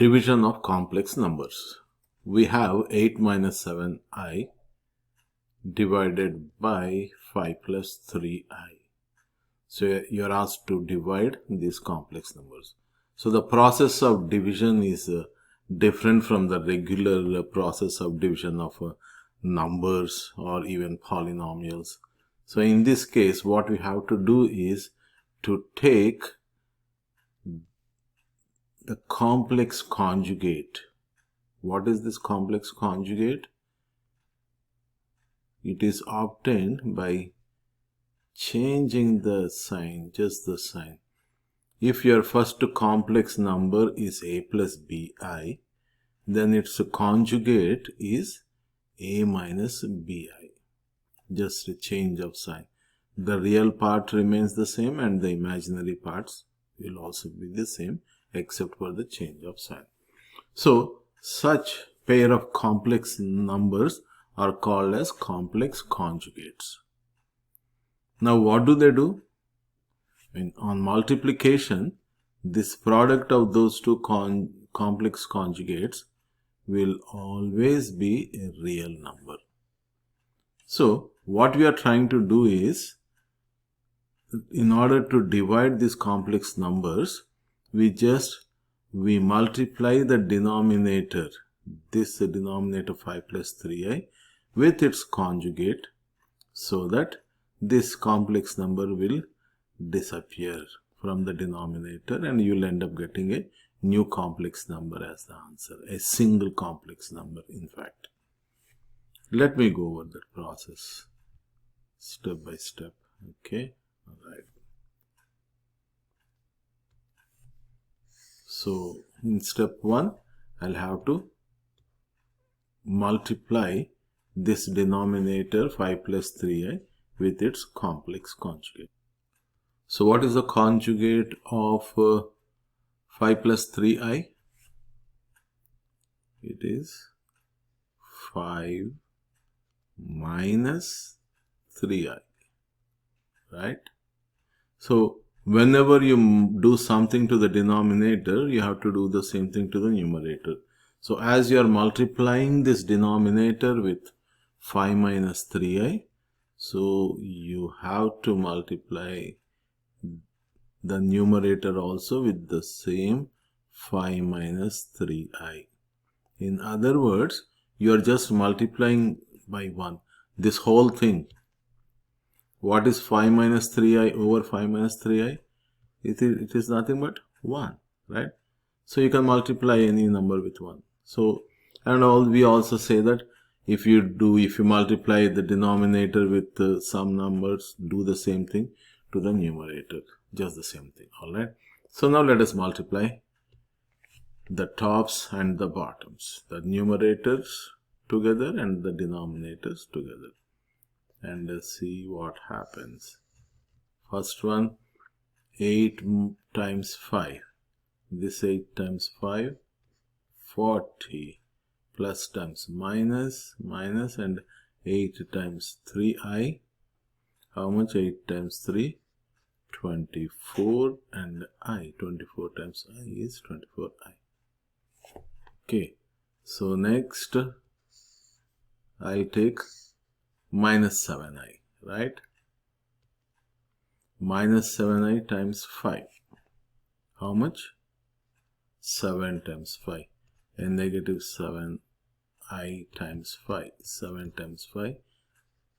Division of complex numbers. We have 8 minus 7i divided by 5 plus 3i. So you are asked to divide these complex numbers. So the process of division is different from the regular process of division of numbers or even polynomials. So in this case, what we have to do is to take the complex conjugate. What is this complex conjugate? It is obtained by changing the sign, just the sign. If your first complex number is a plus bi, then its conjugate is a minus bi. Just a change of sign. The real part remains the same and the imaginary parts will also be the same except for the change of sign. So, such pair of complex numbers are called as complex conjugates. Now, what do? On multiplication, this product of those two complex conjugates will always be a real number. So, what we are trying to do is, in order to divide these complex numbers, we multiply the denominator, this denominator 5 plus 3i, with its conjugate, so that this complex number will disappear from the denominator and you will end up getting a new complex number as the answer, a single complex number in fact. Let me go over that process step by step. Okay, all right. So in step 1, I'll have to multiply this denominator 5 plus 3i with its complex conjugate. So what is the conjugate of 5 plus 3i? It is 5 minus 3i, right? So whenever you do something to the denominator, you have to do the same thing to the numerator. So as you are multiplying this denominator with 5 minus 3i, so you have to multiply the numerator also with the same 5 minus 3i. In other words, you are just multiplying by 1. This whole thing. What is 5 minus 3i over 5 minus 3i? It is nothing but 1, right? So you can multiply any number with 1. So, and we also say that if you multiply the denominator with some numbers, do the same thing to the numerator. Just the same thing, alright? So now let us multiply the tops and the bottoms, the numerators together and the denominators together, and see what happens. First one, 8 times 5. This 8 times 5, 40, plus times minus, and 8 times 3i. How much? 8 times 3? 24, and I. 24 times I is 24i. Okay, so next I take minus 7i, right? Minus 7i times 5. How much? 7 times 5. And negative 7i times 5. 7 times 5,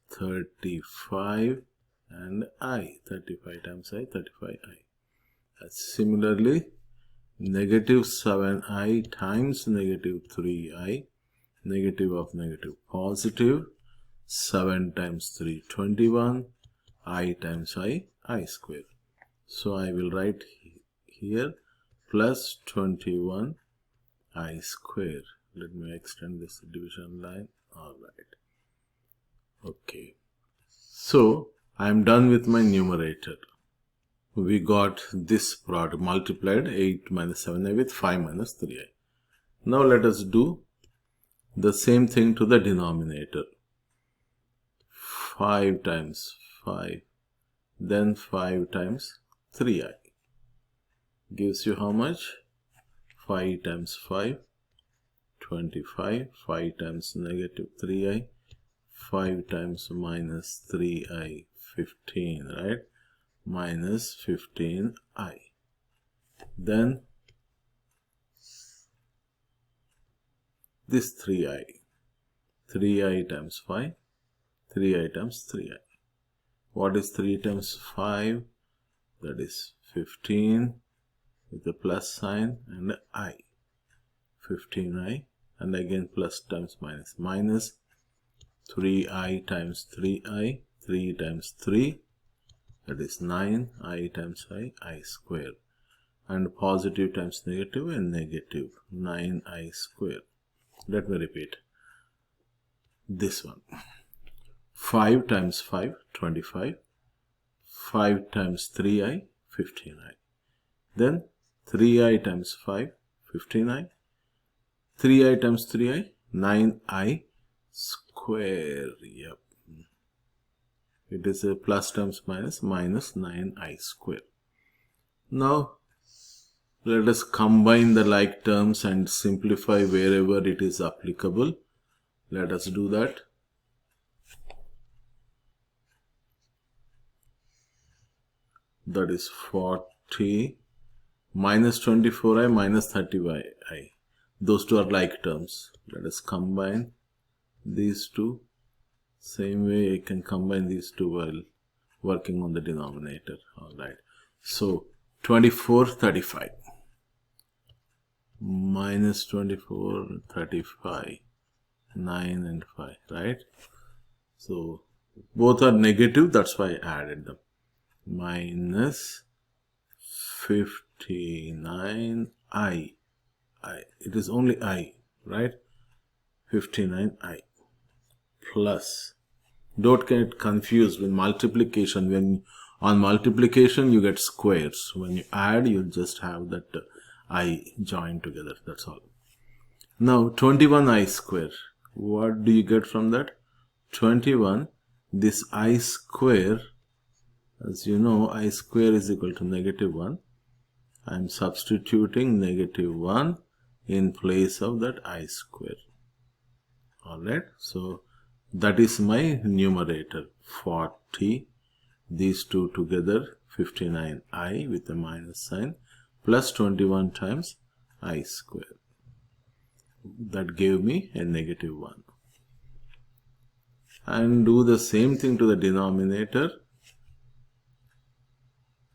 35, and I. 35 times I, 35i. Similarly, negative 7i times negative 3i, negative of negative positive, 7 times 3, 21, I times I square. So I will write here plus 21 I square. Let me extend this division line. Alright. Okay. So I am done with my numerator. We got this product multiplied 8 minus 7i with 5 minus 3i. Now let us do the same thing to the denominator. 5 times 5, then 5 times 3i gives you how much? 5 times 5, 25, 5 times negative 3i, 5 times minus 3i, 15, right? Minus 15i. Then this 3i, 3i times 5, 3i times 3i. What is 3 times 5? That is 15 with a plus sign and I. 15i, and again plus times minus. Minus 3i times 3i, 3 times 3, that is 9i times I square. And positive times negative and negative, 9i square. Let me repeat this one. 5 times 5, 25. 5 times 3i, 15i. Then 3i times 5, 15i. 3i times 3i, 9i square. Yep. It is a plus times minus, minus 9i square. Now, let us combine the like terms and simplify wherever it is applicable. Let us do that. That is 40 minus 24i minus 30i. Those two are like terms. Let us combine these two. Same way I can combine these two while working on the denominator. Alright. So 24, 35. Minus 24, 35. 9 and 5. Right? So both are negative. That's why I added them. Minus 59i. It is only I, right? 59i plus. Don't get confused with multiplication. When on multiplication you get squares. When you add, you just have that I joined together. That's all. Now 21i square. What do you get from that? 21. This I square. As you know, I square is equal to negative 1. I am substituting negative 1 in place of that I square. Alright, so that is my numerator. 40, these two together, 59i with a minus sign, plus 21 times I square. That gave me a negative 1. And do the same thing to the denominator.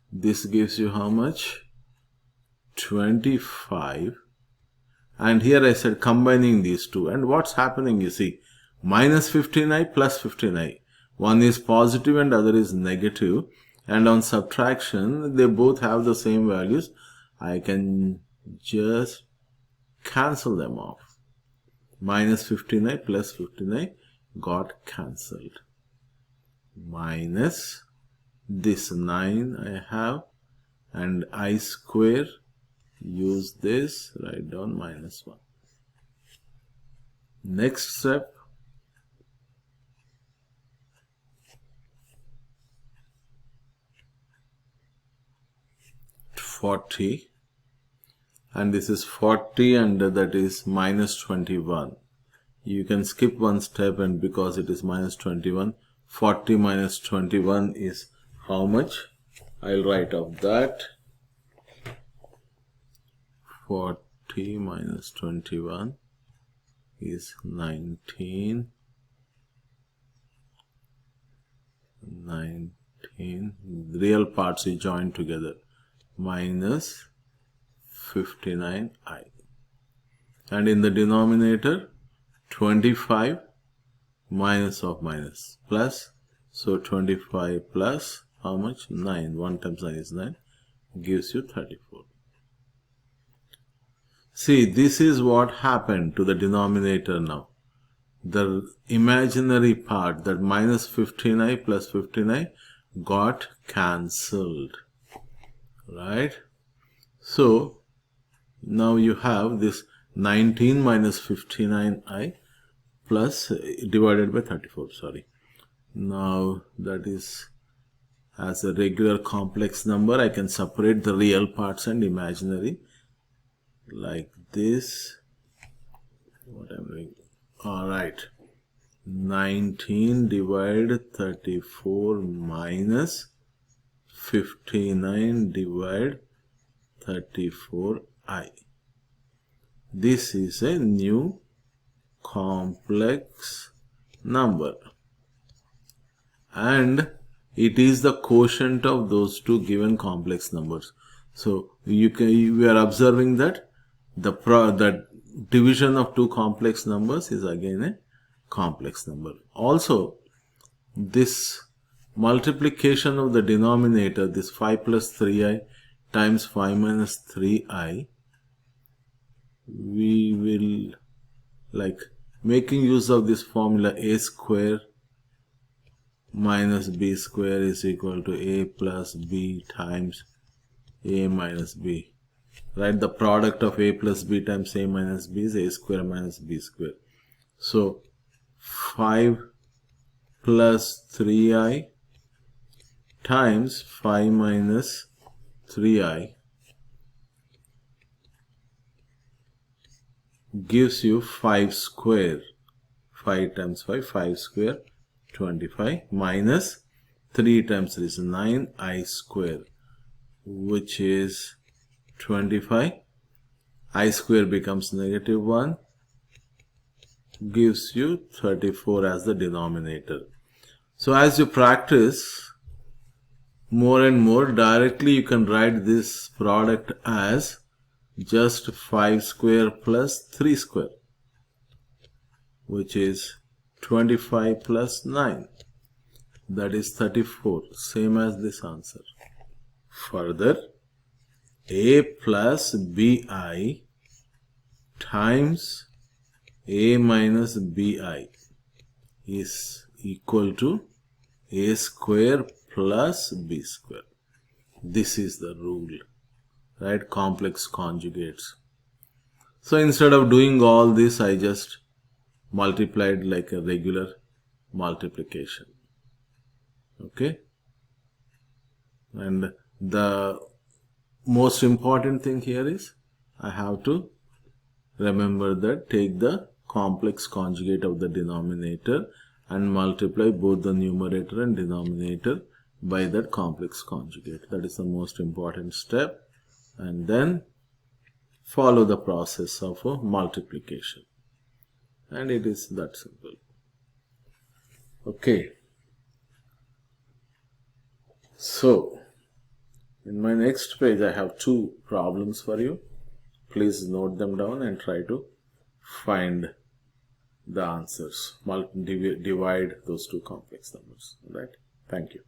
This gives you how much? 25. And here I said combining these two. And what's happening, you see, minus 15i plus 15i. One is positive and other is negative. And on subtraction, they both have the same values. I can just cancel them off. Minus 15i plus 15i got cancelled. Minus this 9 I have, and I square, use this, write down minus 1. Next step, $40, and this is 40 and that is minus 21. You can skip one step, and because it is minus 21, 40 minus 21 is how much? I'll write up that. 40 minus 21 is 19. 19. Real parts we join together. Minus 59i. And in the denominator, 25 minus of minus plus. So 25 plus how much? 9. 1 times 9 is 9. Gives you 34. See, this is what happened to the denominator now. The imaginary part, that minus 15i plus 15i, got cancelled. Right? So, now you have this 19 minus 59i plus divided by 34, sorry. Now, that is as a regular complex number. I can separate the real parts and imaginary. like this. What I'm doing. Alright. 19 divided 34 minus 59 divided 34i. This is a new complex number, and it is the quotient of those two given complex numbers. So we are observing that the division of two complex numbers is again a complex number. Also, this multiplication of the denominator, this 5 plus 3i times 5 minus 3i, we will, like, making use of this formula, a square minus b square is equal to a plus b times a minus b. Right? The product of a plus b times a minus b is a square minus b square. So 5 plus 3i times 5 minus 3i gives you 5 square. 5 times 5, 5 square, 25, minus 3 times 3 is 9i square, which is 25. I square becomes negative 1, gives you 34 as the denominator. So as you practice more and more, directly you can write this product as just 5 square plus 3 square, which is 25 plus 9, that is 34, same as this answer. Further, a plus bi times a minus bi is equal to a square plus b square. This is the rule, right? Complex conjugates. So instead of doing all this, I just multiplied like a regular multiplication. Okay? And the most important thing here is I have to remember that take the complex conjugate of the denominator and multiply both the numerator and denominator by that complex conjugate. That is the most important step. And then follow the process of a multiplication. And it is that simple. Okay. So, in my next page, I have 2 problems for you. Please note them down and try to find the answers. Divide those 2 complex numbers. Right? Thank you.